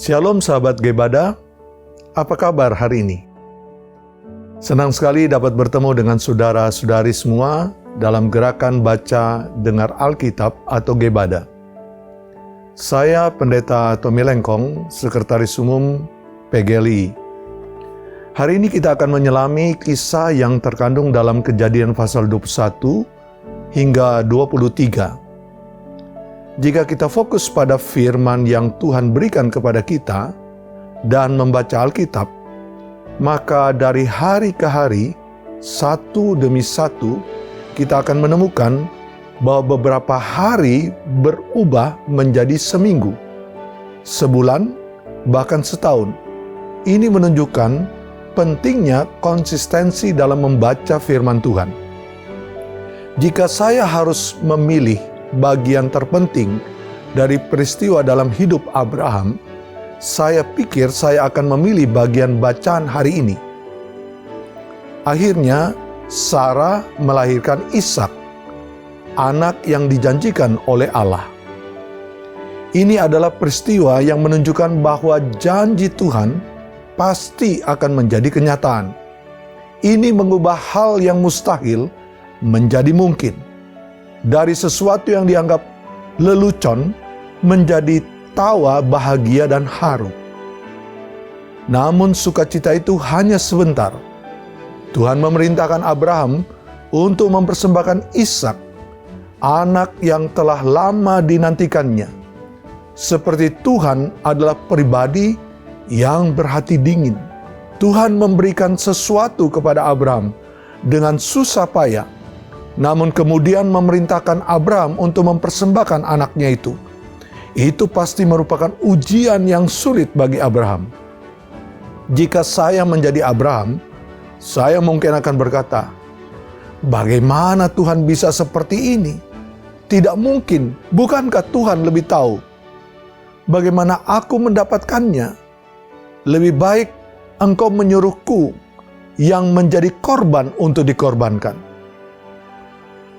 Shalom sahabat Gebada, apa kabar hari ini? Senang sekali dapat bertemu dengan saudara-saudari semua dalam gerakan baca dengar Alkitab atau Gebada. Saya Pendeta Tommy Lengkong, Sekretaris Umum PGLI. Hari ini kita akan menyelami kisah yang terkandung dalam Kejadian pasal 21 hingga 23. Jika kita fokus pada firman yang Tuhan berikan kepada kita dan membaca Alkitab, maka dari hari ke hari, satu demi satu, kita akan menemukan bahwa beberapa hari berubah menjadi seminggu, sebulan, bahkan setahun. Ini menunjukkan pentingnya konsistensi dalam membaca firman Tuhan. Jika saya harus memilih bagian terpenting dari peristiwa dalam hidup Abraham, saya pikir saya akan memilih bagian bacaan hari ini. Akhirnya, Sarah melahirkan Ishak, anak yang dijanjikan oleh Allah. Ini adalah peristiwa yang menunjukkan bahwa janji Tuhan pasti akan menjadi kenyataan. Ini mengubah hal yang mustahil menjadi mungkin. Dari sesuatu yang dianggap lelucon menjadi tawa, bahagia, dan haru. Namun sukacita itu hanya sebentar. Tuhan memerintahkan Abraham untuk mempersembahkan Ishak, anak yang telah lama dinantikannya. Seperti Tuhan adalah pribadi yang berhati dingin. Tuhan memberikan sesuatu kepada Abraham dengan susah payah, namun kemudian memerintahkan Abraham untuk mempersembahkan anaknya itu. Itu pasti merupakan ujian yang sulit bagi Abraham. Jika saya menjadi Abraham, saya mungkin akan berkata, bagaimana Tuhan bisa seperti ini? Tidak mungkin, bukankah Tuhan lebih tahu? Bagaimana aku mendapatkannya? Lebih baik engkau menyuruhku yang menjadi korban untuk dikorbankan.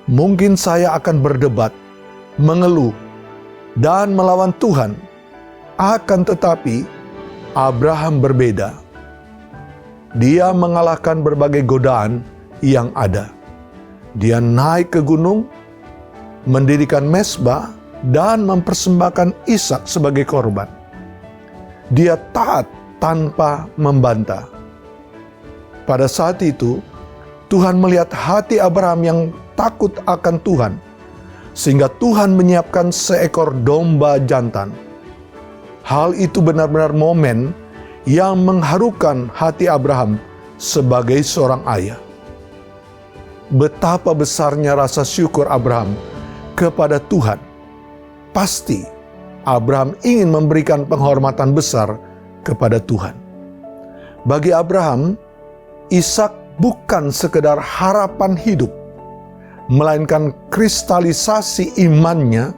Mungkin saya akan berdebat, mengeluh, dan melawan Tuhan. Akan tetapi, Abraham berbeda. Dia mengalahkan berbagai godaan yang ada. Dia naik ke gunung, mendirikan mezbah, dan mempersembahkan Ishak sebagai korban. Dia taat tanpa membantah. Pada saat itu, Tuhan melihat hati Abraham yang takut akan Tuhan, sehingga Tuhan menyiapkan seekor domba jantan. Hal itu benar-benar momen yang mengharukan hati Abraham sebagai seorang ayah. Betapa besarnya rasa syukur Abraham kepada Tuhan. Pasti Abraham ingin memberikan penghormatan besar kepada Tuhan. Bagi Abraham, Ishak bukan sekedar harapan hidup, melainkan kristalisasi imannya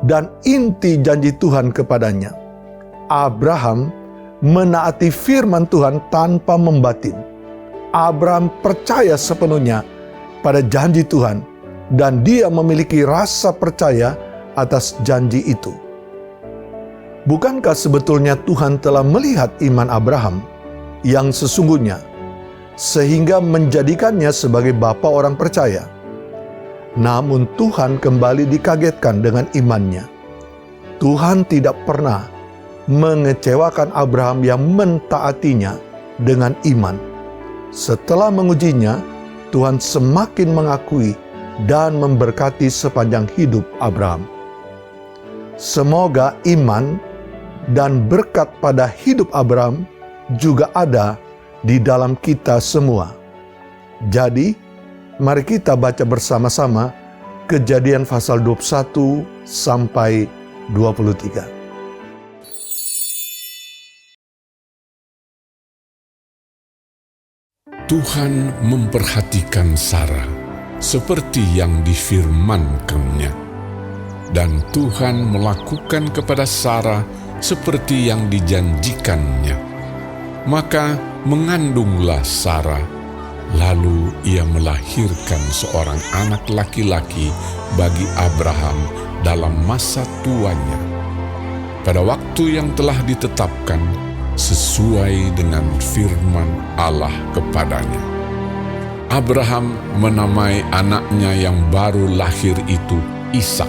dan inti janji Tuhan kepadanya. Abraham menaati firman Tuhan tanpa membatin. Abraham percaya sepenuhnya pada janji Tuhan, dan dia memiliki rasa percaya atas janji itu. Bukankah sebetulnya Tuhan telah melihat iman Abraham yang sesungguhnya, sehingga menjadikannya sebagai bapa orang percaya? Namun Tuhan kembali dikagetkan dengan imannya. Tuhan tidak pernah mengecewakan Abraham yang mentaatinya dengan iman. Setelah mengujinya, Tuhan semakin mengakui dan memberkati sepanjang hidup Abraham. Semoga iman dan berkat pada hidup Abraham juga ada di dalam kita semua. Jadi, mari kita baca bersama-sama Kejadian pasal 21 sampai 23. Tuhan memperhatikan Sarah seperti yang difirmankannya, dan Tuhan melakukan kepada Sarah seperti yang dijanjikannya. Maka mengandunglah Sarah, lalu ia melahirkan seorang anak laki-laki bagi Abraham dalam masa tuanya. pada waktu yang telah ditetapkan sesuai dengan firman Allah kepadanya. Abraham menamai anaknya yang baru lahir itu Ishak,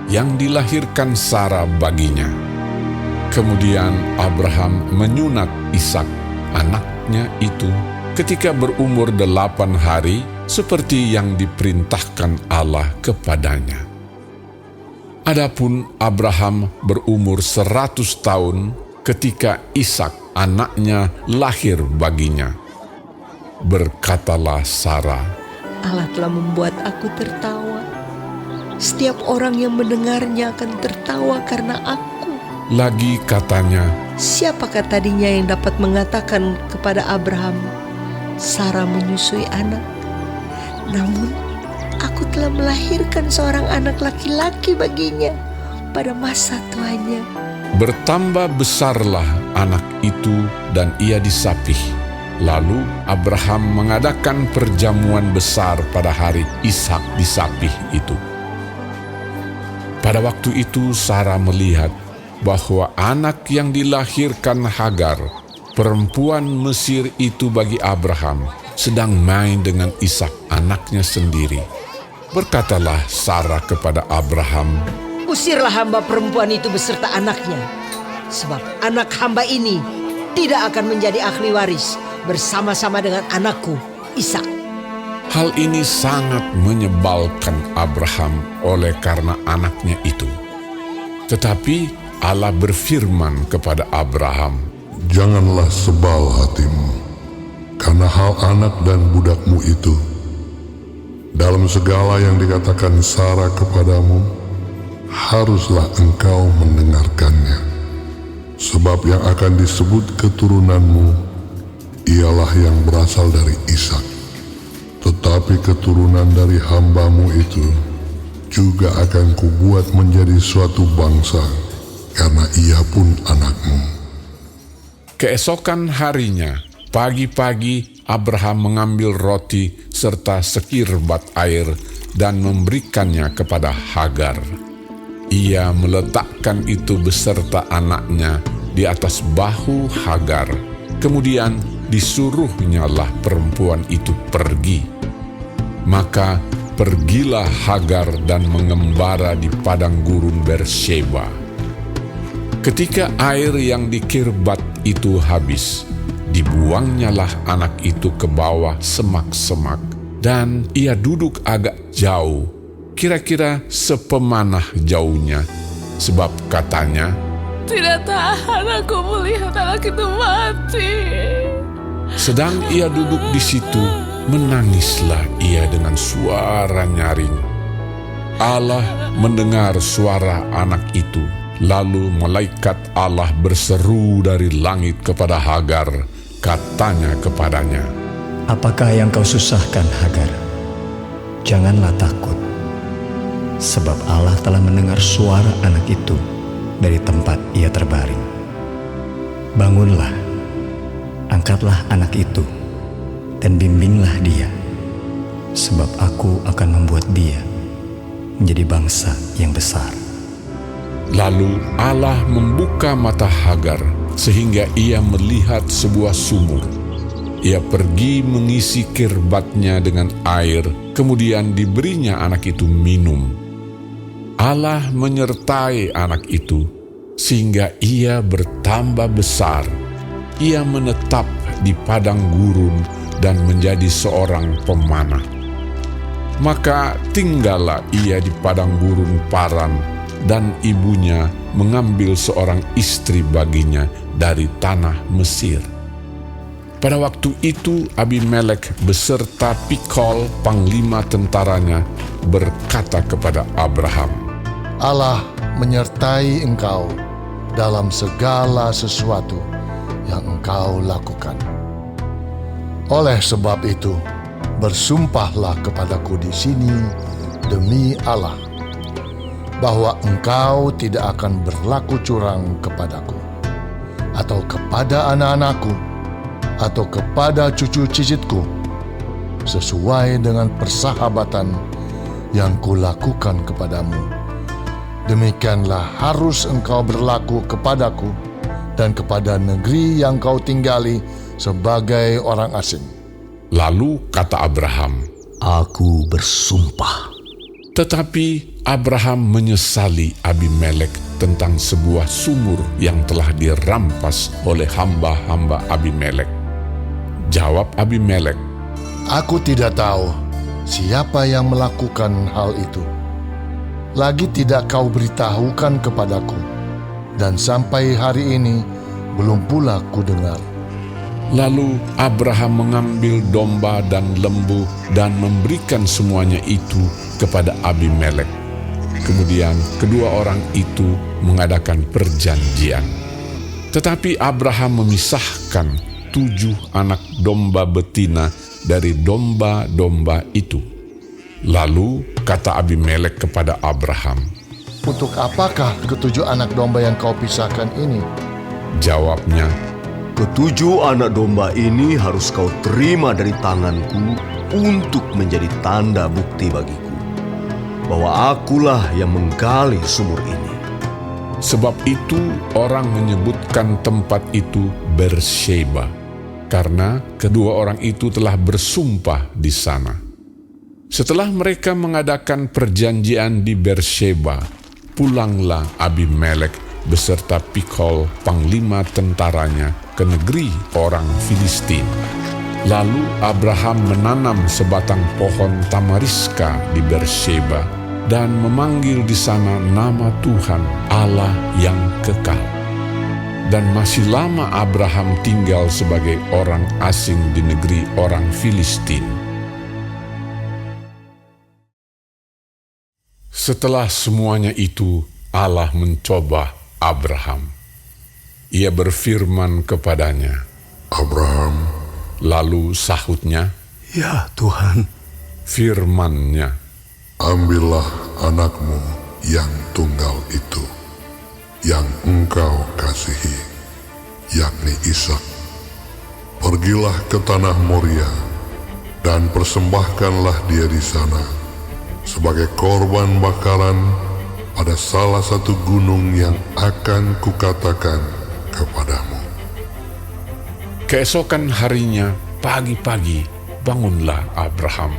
yang dilahirkan Sara baginya. Kemudian Abraham menyunat Ishak, anaknya itu, ketika berumur 8 hari, seperti yang diperintahkan Allah kepadanya. Adapun Abraham berumur 100 tahun ketika Ishak anaknya lahir baginya. Berkatalah Sara, Allah telah membuat aku tertawa. Setiap orang yang mendengarnya akan tertawa karena aku. Lagi katanya, Siapakah tadinya yang dapat mengatakan kepada Abraham, Sara menyusui anak? Namun, aku telah melahirkan seorang anak laki-laki baginya pada masa tuanya. bertambah besarlah anak itu dan ia disapih. Lalu Abraham mengadakan perjamuan besar pada hari Ishak disapih itu. Pada waktu itu Sara melihat bahwa anak yang dilahirkan Hagar, perempuan Mesir itu bagi Abraham, sedang main dengan Ishak anaknya sendiri. Berkatalah Sara kepada Abraham, Usirlah hamba perempuan itu beserta anaknya, sebab anak hamba ini tidak akan menjadi ahli waris bersama-sama dengan anakku Ishak. hal ini sangat menyebalkan Abraham oleh karena anaknya itu. Tetapi Allah berfirman kepada Abraham, Janganlah sebal hatimu karena hal anak dan budakmu itu. Dalam segala yang dikatakan Sara kepadamu, haruslah engkau mendengarkannya. Sebab yang akan disebut keturunanmu ialah yang berasal dari Ishak. Tetapi keturunan dari hambamu itu juga akan kubuat menjadi suatu bangsa, karena ia pun anakmu. keesokan harinya, pagi-pagi Abraham mengambil roti serta sekirbat air dan memberikannya kepada Hagar. Ia meletakkan itu beserta anaknya di atas bahu Hagar. Kemudian disuruhnyalah perempuan itu pergi. Maka pergilah Hagar dan mengembara di padang gurun Beersheba. Ketika air yang dikirbat itu habis, dibuangnyalah anak itu ke bawah semak-semak, dan ia duduk agak jauh, kira-kira sepemanah jauhnya, sebab katanya, Tidak tahan aku melihat anak itu mati. sedang ia duduk di situ, menangislah ia dengan suara nyaring. Allah mendengar suara anak itu, lalu malaikat Allah berseru dari langit kepada Hagar, katanya kepadanya, Apakah yang kau susahkan, Hagar? Janganlah takut, sebab Allah telah mendengar suara anak itu dari tempat ia terbaring. Bangunlah, angkatlah anak itu, dan bimbinglah dia, sebab aku akan membuat dia menjadi bangsa yang besar. Lalu Allah membuka mata Hagar sehingga ia melihat sebuah sumur. Ia pergi mengisi kirbatnya dengan air, kemudian diberinya anak itu minum. Allah menyertai anak itu sehingga ia bertambah besar. Ia menetap di padang gurun dan menjadi seorang pemanah. Maka tinggallah ia di padang gurun Paran, dan ibunya mengambil seorang istri baginya dari tanah Mesir. Pada waktu itu Abimelek beserta Pikol, panglima tentaranya, berkata kepada Abraham, Allah menyertai engkau dalam segala sesuatu yang engkau lakukan. Oleh sebab itu, bersumpahlah kepadaku di sini demi Allah, bahwa engkau tidak akan berlaku curang kepadaku, atau kepada anak-anakku, atau kepada cucu cicitku, sesuai dengan persahabatan yang kulakukan kepadamu demikianlah harus engkau berlaku kepadaku dan kepada negeri yang kau tinggali sebagai orang asing. Lalu kata Abraham, Aku bersumpah. tetapi Abraham menyesali Abimelek tentang sebuah sumur yang telah dirampas oleh hamba-hamba Abimelek. Jawab Abimelek, Aku tidak tahu siapa yang melakukan hal itu. Lagi tidak kau beritahukan kepadaku, dan sampai hari ini belum pula ku dengar. Lalu Abraham mengambil domba dan lembu dan memberikan semuanya itu kepada Abimelek. Kemudian kedua orang itu mengadakan perjanjian. Tetapi Abraham memisahkan 7 anak domba betina dari domba-domba itu. Lalu kata Abimelek kepada Abraham, Untuk apakah 7 anak domba yang kau pisahkan ini? jawabnya, 7 anak domba ini harus kau terima dari tanganku untuk menjadi tanda bukti bagiku bahwa akulah yang menggali sumur ini. sebab itu orang menyebutkan tempat itu Bersheba, karena kedua orang itu telah bersumpah di sana. Setelah mereka mengadakan perjanjian di Bersheba, pulanglah Abimelek beserta Pikol, panglima tentaranya, ke negeri orang Filistin. Lalu Abraham menanam sebatang pohon tamariska di Bersheba dan memanggil di sana nama Tuhan Allah yang kekal. Dan masih lama Abraham tinggal sebagai orang asing di negeri orang Filistin. Setelah semuanya itu, Allah mencoba Abraham. Ia berfirman kepadanya, Abraham, lalu sahutnya, Ya Tuhan. firman-Nya, ambillah anakmu yang tunggal itu, yang engkau kasihi, yakni Ishak. Pergilah ke tanah Moria, dan persembahkanlah dia di sana, sebagai korban bakaran pada salah satu gunung yang akan kukatakan kepadamu. Keesokan harinya, pagi-pagi, bangunlah Abraham.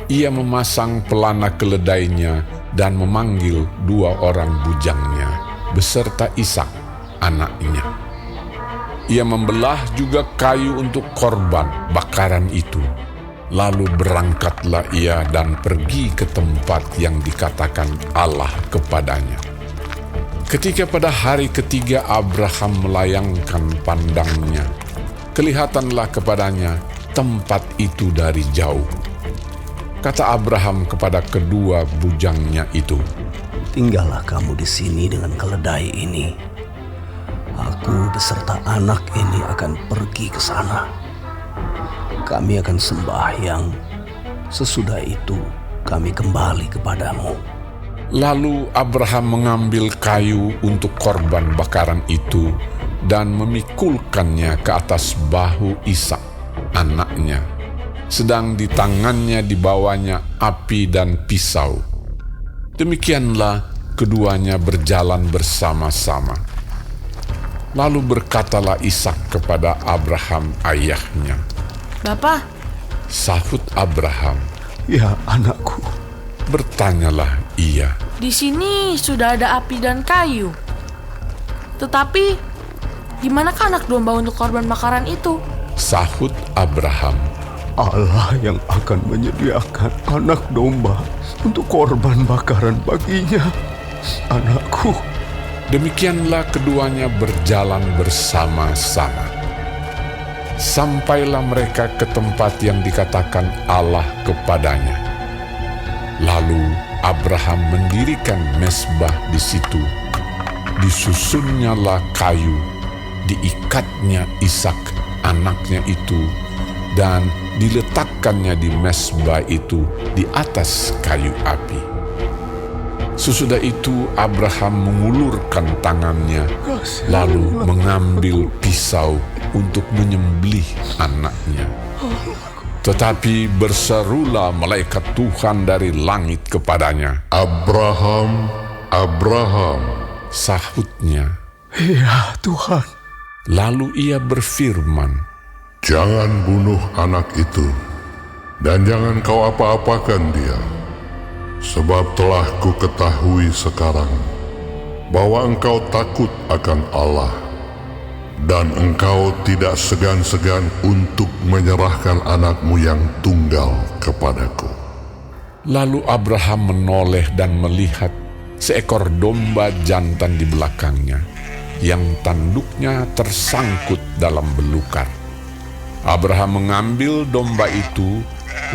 Ia memasang pelana keledainya dan memanggil 2 orang bujangnya, beserta Ishak, anaknya. Ia membelah juga kayu untuk korban bakaran itu. Lalu berangkatlah ia dan pergi ke tempat yang dikatakan Allah kepadanya. Ketika pada hari ketiga Abraham melayangkan pandangnya, kelihatanlah kepadanya tempat itu dari jauh. Kata Abraham kepada kedua bujangnya itu, Tinggallah kamu di sini dengan keledai ini. Aku beserta anak ini akan pergi ke sana. Kami akan sembahyang. Sesudah itu kami kembali kepadamu. Lalu Abraham mengambil kayu untuk korban bakaran itu dan memikulkannya ke atas bahu Ishak, anaknya. Sedang di tangannya dibawanya api dan pisau. Demikianlah keduanya berjalan bersama-sama. Lalu berkatalah Ishak kepada Abraham ayahnya, Bapak, sahut Abraham. Ya anakku, Bertanyalah ia, di sini sudah ada api dan kayu. Tetapi, di manakah anak domba untuk korban bakaran itu? sahut Abraham. Allah yang akan menyediakan anak domba untuk korban bakaran baginya, anakku. Demikianlah keduanya berjalan bersama-sama. Sampailah mereka ke tempat yang dikatakan Allah kepadanya. Lalu Abraham mendirikan mezbah di situ. Disusunnyalah kayu, diikatnya Ishak anaknya itu, dan diletakkannya di mezbah itu di atas kayu api. Sesudah itu Abraham mengulurkan tangannya, lalu mengambil pisau untuk menyembelih anaknya. Tetapi berserulah malaikat Tuhan dari langit kepadanya, Abraham, Abraham, sahutnya. Ya Tuhan. Lalu ia berfirman, jangan bunuh anak itu, dan jangan kau apa-apakan dia, sebab telah kuketahui sekarang bahwa engkau takut akan Allah, dan engkau tidak segan-segan untuk menyerahkan anakmu yang tunggal kepadaku. Lalu Abraham menoleh dan melihat seekor domba jantan di belakangnya, yang tanduknya tersangkut dalam belukar. Abraham mengambil domba itu,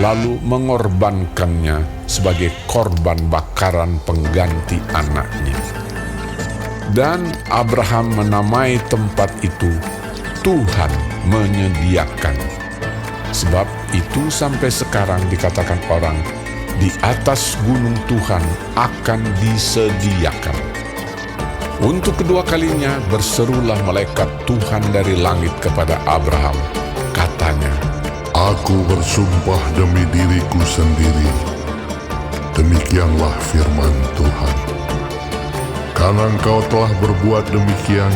lalu mengorbankannya sebagai korban bakaran pengganti anaknya. Dan Abraham menamai tempat itu Tuhan menyediakan. Sebab itu sampai sekarang dikatakan orang, di atas gunung Tuhan akan disediakan. Untuk kedua kalinya berserulah malaikat Tuhan dari langit kepada Abraham. Katanya, Aku bersumpah demi diriku sendiri, demikianlah firman Tuhan. Karena engkau telah berbuat demikian,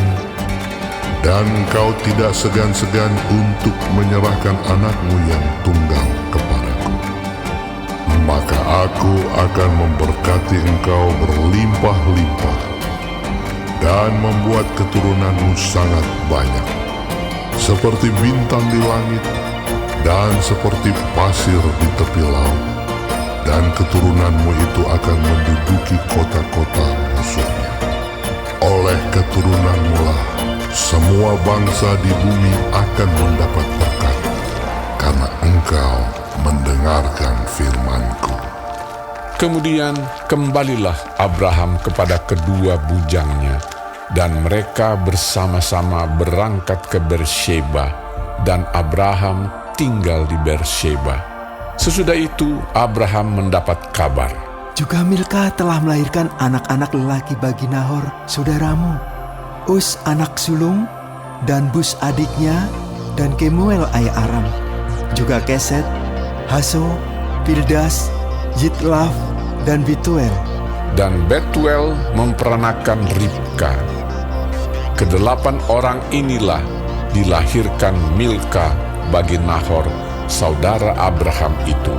dan engkau tidak segan-segan untuk menyerahkan anakmu yang tunggal kepadaku, maka aku akan memberkati engkau berlimpah-limpah, dan membuat keturunanmu sangat banyak, seperti bintang di langit, dan seperti pasir di tepi laut, dan keturunanmu itu akan menduduki kota-kota musuhnya. Oleh keturunanmu lah semua bangsa di bumi akan mendapat berkat, karena engkau mendengarkan firman-Ku. kemudian kembalilah Abraham kepada kedua bujangnya, dan mereka bersama-sama berangkat ke Beersheba, dan Abraham tinggal di Beersheba. Sesudah itu Abraham mendapat kabar, juga Milka telah melahirkan anak-anak lelaki bagi Nahor, saudaramu, Us anak sulung, dan Bus adiknya, dan Kemuel ayah Aram, juga Keset, Haso, Pildas, Yitlaf, dan Bituel. dan Betuel memperanakan Ribka. Kedelapan orang inilah dilahirkan Milka bagi Nahor, saudara Abraham itu.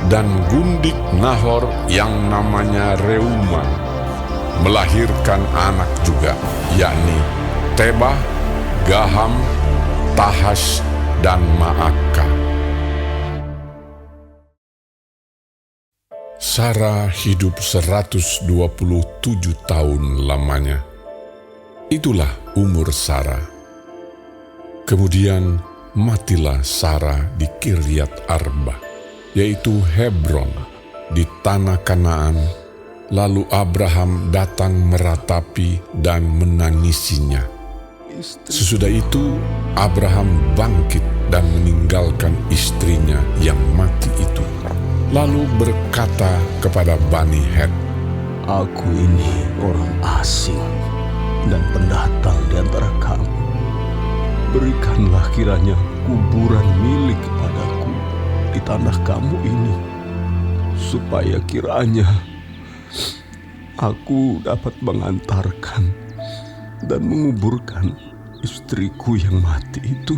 Dan gundik Nahor yang namanya Reuma melahirkan anak juga, yakni Tebah, Gaham, Tahash, dan Maaka. Sarah hidup 127 tahun lamanya. Itulah umur Sarah. Kemudian matilah Sarah di Kiryat Arba, yaitu Hebron, di tanah Kanaan. Lalu Abraham datang meratapi dan menangisinya. Sesudah itu Abraham bangkit dan meninggalkan istrinya yang mati itu, lalu berkata kepada Bani Het, Aku ini orang asing dan pendatang di antara kamu. Berikanlah kiranya kuburan milik kepadaku di tanah kamu ini, supaya kiranya aku dapat mengantarkan dan menguburkan istriku yang mati itu.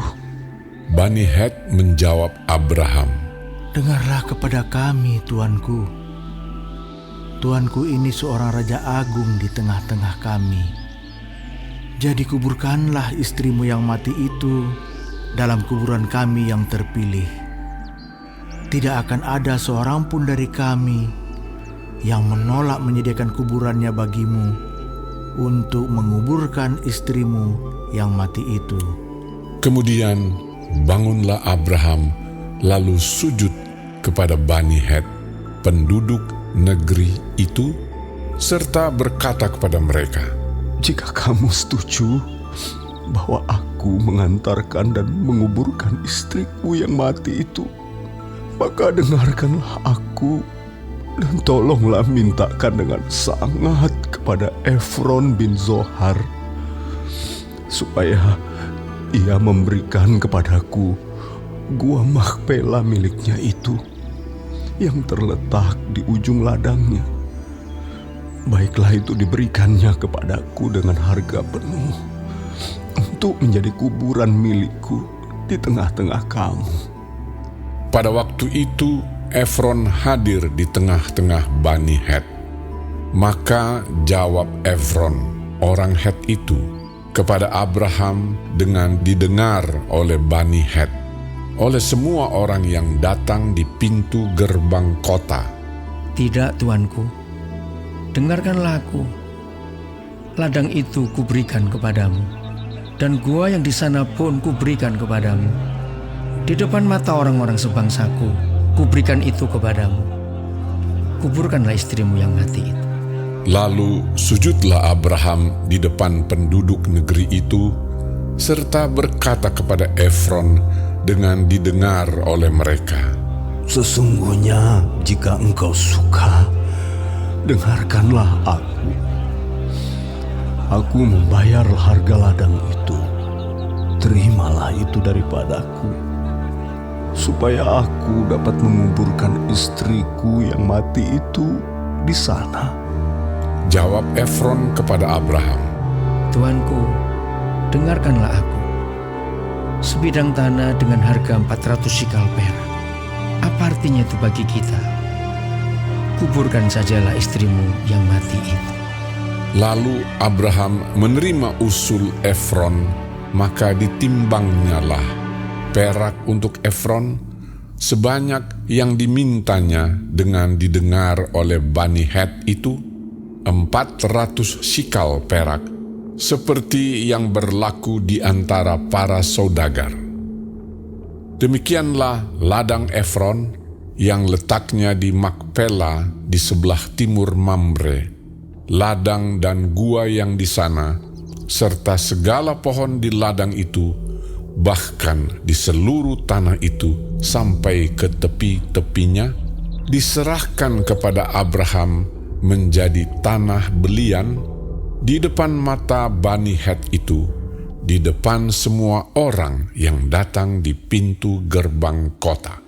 Bani Het menjawab Abraham, Dengarlah kepada kami, Tuanku. Tuanku ini seorang raja agung di tengah-tengah kami. Jadi kuburkanlah istrimu yang mati itu dalam kuburan kami yang terpilih. Tidak akan ada seorang pun dari kami yang menolak menyediakan kuburannya bagimu untuk menguburkan istrimu yang mati itu. Kemudian bangunlah Abraham lalu sujud kepada Bani Het, penduduk negeri itu, serta berkata kepada mereka, Jika kamu setuju bahwa aku mengantarkan dan menguburkan istriku yang mati itu, maka dengarkanlah aku dan tolonglah mintakan dengan sangat kepada Efron bin Zohar, supaya ia memberikan kepadaku gua Makpela miliknya itu yang terletak di ujung ladangnya. baiklah itu diberikannya kepadaku dengan harga penuh untuk menjadi kuburan milikku di tengah-tengah kamu. Pada waktu itu Efron hadir di tengah-tengah Bani Het. Maka jawab Efron, orang Het itu, kepada Abraham dengan didengar oleh Bani Het, oleh semua orang yang datang di pintu gerbang kota. Tidak, tuanku, dengarkanlah aku. Ladang itu kuberikan kepadamu, dan gua yang di sana pun kuberikan kepadamu. Di depan mata orang-orang sebangsaku, kuberikan itu kepadamu. Kuburkanlah istrimu yang mati itu. Lalu sujudlah Abraham di depan penduduk negeri itu, serta berkata kepada Efron dengan didengar oleh mereka, Sesungguhnya jika engkau suka, dengarkanlah aku. Aku membayar harga ladang itu. Terimalah itu daripadaku, supaya aku dapat menguburkan istriku yang mati itu di sana. Jawab Efron kepada Abraham, Tuanku, dengarkanlah aku. Sebidang tanah dengan harga 400 sikal perak. Apa artinya itu bagi kita? Kuburkan sajalah istrimu yang mati itu. Lalu Abraham menerima usul Efron, maka ditimbangnyalah perak untuk Efron sebanyak yang dimintanya dengan didengar oleh Bani Het itu, 400 sikal perak, seperti yang berlaku di antara para saudagar. Demikianlah ladang Efron yang letaknya di Makpela di sebelah timur Mamre, ladang dan gua yang di sana, serta segala pohon di ladang itu, bahkan di seluruh tanah itu sampai ke tepi-tepinya, diserahkan kepada Abraham menjadi tanah belian di depan mata Bani Het itu, di depan semua orang yang datang di pintu gerbang kota.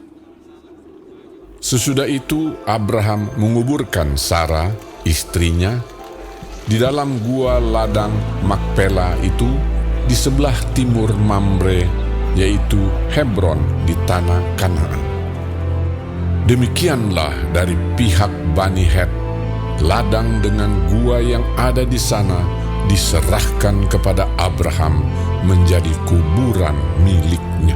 Sesudah itu Abraham menguburkan Sarah, istrinya, di dalam gua ladang Makpela itu di sebelah timur Mamre, yaitu Hebron di tanah Kanaan. Demikianlah dari pihak Bani Het, ladang dengan gua yang ada di sana diserahkan kepada Abraham menjadi kuburan miliknya.